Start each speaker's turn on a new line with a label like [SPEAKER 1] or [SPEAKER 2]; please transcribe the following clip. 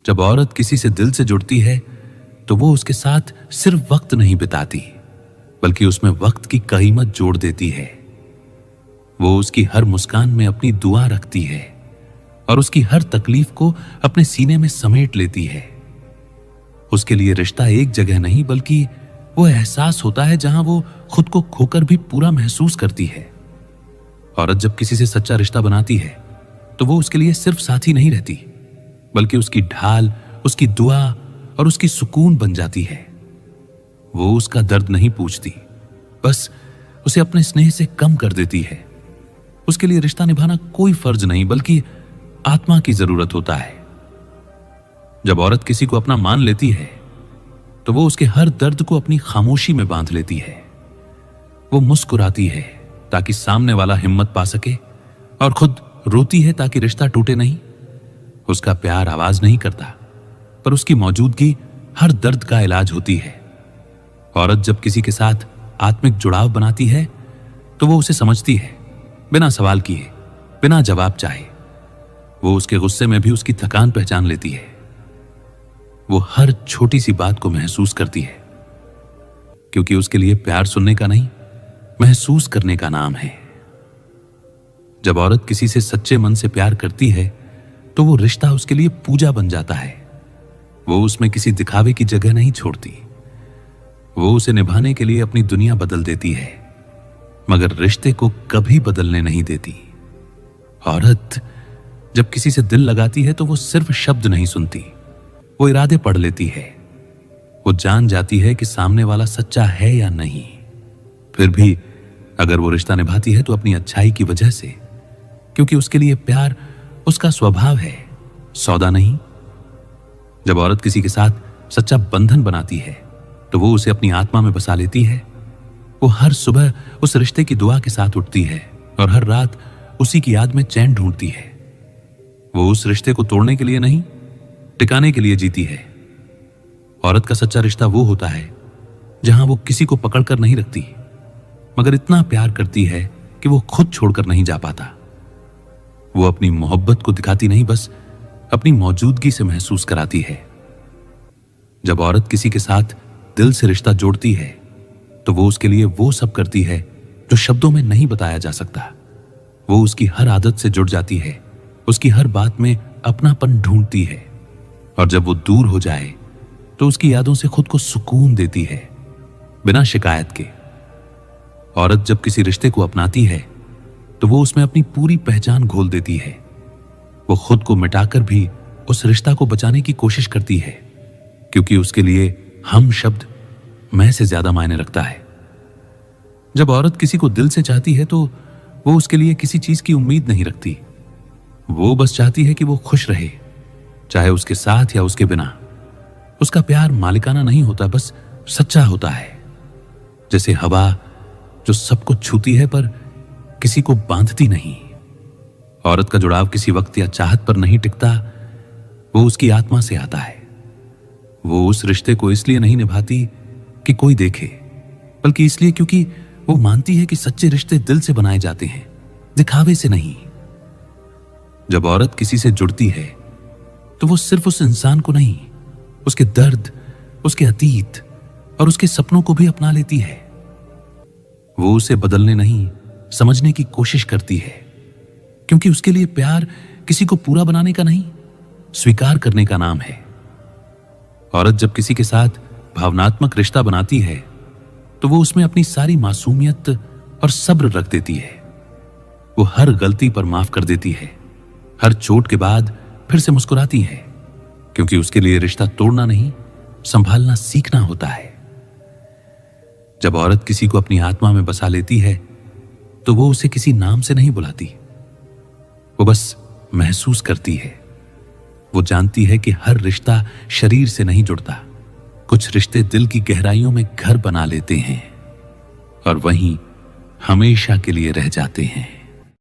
[SPEAKER 1] जब औरत किसी से दिल से जुड़ती है तो वो उसके साथ सिर्फ वक्त नहीं बिताती, बल्कि उसमें वक्त की कीमत जोड़ देती है। वो उसकी हर मुस्कान में अपनी दुआ रखती है और उसकी हर तकलीफ को अपने सीने में समेट लेती है। उसके लिए रिश्ता एक जगह नहीं, बल्कि वो एहसास होता है जहां वो खुद को खोकर भी पूरा महसूस करती है। औरत जब किसी से सच्चा रिश्ता बनाती है तो वो उसके लिए सिर्फ साथी नहीं रहती, बल्कि उसकी ढाल, उसकी दुआ और उसकी सुकून बन जाती है। वो उसका दर्द नहीं पूछती, बस उसे अपने स्नेह से कम कर देती है। उसके लिए रिश्ता निभाना कोई फर्ज नहीं, बल्कि आत्मा की जरूरत होता है। जब औरत किसी को अपना मान लेती है तो वो उसके हर दर्द को अपनी खामोशी में बांध लेती है। वो मुस्कुराती है ताकि सामने वाला हिम्मत पा सके, और खुद रोती है ताकि रिश्ता टूटे नहीं। उसका प्यार आवाज नहीं करता, पर उसकी मौजूदगी हर दर्द का इलाज होती है। औरत जब किसी के साथ आत्मिक जुड़ाव बनाती है तो वो उसे समझती है, बिना सवाल किए, बिना जवाब चाहे। वो उसके गुस्से में भी उसकी थकान पहचान लेती है। वो हर छोटी सी बात को महसूस करती है, क्योंकि उसके लिए प्यार सुनने का नहीं, महसूस करने का नाम है। जब औरत किसी से सच्चे मन से प्यार करती है तो वो रिश्ता उसके लिए पूजा बन जाता है। वो उसमें किसी दिखावे की जगह नहीं छोड़ती। वो उसे निभाने के लिए अपनी दुनिया बदल देती है, मगर रिश्ते को कभी बदलने नहीं देती। औरत जब किसी से दिल लगाती है तो वो सिर्फ शब्द नहीं सुनती, वो इरादे पढ़ लेती है। वो जान जाती है कि सामने वाला सच्चा है या नहीं। फिर भी अगर वो रिश्ता निभाती है तो अपनी अच्छाई की वजह से, क्योंकि उसके लिए प्यार उसका स्वभाव है, सौदा नहीं। जब औरत किसी के साथ सच्चा बंधन बनाती है तो वो उसे अपनी आत्मा में बसा लेती है। वो हर सुबह उस रिश्ते की दुआ के साथ उठती है और हर रात उसी की याद में चैन ढूंढती है। वो उस रिश्ते को तोड़ने के लिए नहीं, टिकाने के लिए जीती है। औरत का सच्चा रिश्ता वो होता है जहां वो किसी को पकड़कर नहीं रखती, मगर इतना प्यार करती है कि वो खुद छोड़कर नहीं जा पाता। वो अपनी मोहब्बत को दिखाती नहीं, बस अपनी मौजूदगी से महसूस कराती है। जब औरत किसी के साथ दिल से रिश्ता जोड़ती है तो वो उसके लिए वो सब करती है जो शब्दों में नहीं बताया जा सकता। वो उसकी हर आदत से जुड़ जाती है, उसकी हर बात में अपनापन ढूंढती है, और जब वो दूर हो जाए तो उसकी यादों से खुद को सुकून देती है, बिना शिकायत के। औरत जब किसी रिश्ते को अपनाती है तो वो उसमें अपनी पूरी पहचान घोल देती है। वो खुद को मिटाकर भी उस रिश्ता को बचाने की कोशिश करती है, क्योंकि उसके लिए हम शब्द मैं से ज्यादा मायने रखता है। जब औरत किसी को दिल से चाहती है तो वो उसके लिए किसी चीज की उम्मीद नहीं रखती। वो बस चाहती है कि वो खुश रहे, चाहे उसके साथ या उसके बिना। उसका प्यार मालिकाना नहीं होता, बस सच्चा होता है। जैसे हवा जो सबको छूती है पर किसी को बांधती नहीं। औरत का जुड़ाव किसी वक्त या चाहत पर नहीं टिकता, वो उसकी आत्मा से आता है। वो उस रिश्ते को इसलिए नहीं निभाती कि कोई देखे, बल्कि इसलिए क्योंकि वो मानती है कि सच्चे रिश्ते दिल से बनाए जाते हैं, दिखावे से नहीं। जब औरत किसी से जुड़ती है तो वो सिर्फ उस इंसान को नहीं, उसके दर्द, उसके अतीत और उसके सपनों को भी अपना लेती है। वो उसे बदलने नहीं, समझने की कोशिश करती है, क्योंकि उसके लिए प्यार किसी को पूरा बनाने का नहीं, स्वीकार करने का नाम है। औरत जब किसी के साथ भावनात्मक रिश्ता बनाती है तो वो उसमें अपनी सारी मासूमियत और सब्र रख देती है। वो हर गलती पर माफ कर देती है, हर चोट के बाद फिर से मुस्कुराती है, क्योंकि उसके लिए रिश्ता तोड़ना नहीं, संभालना सीखना होता है। जब औरत किसी को अपनी आत्मा में बसा लेती है तो वो उसे किसी नाम से नहीं बुलाती, वो बस महसूस करती है। वो जानती है कि हर रिश्ता शरीर से नहीं जुड़ता, कुछ रिश्ते दिल की गहराइयों में घर बना लेते हैं और वहीं हमेशा के लिए रह जाते हैं।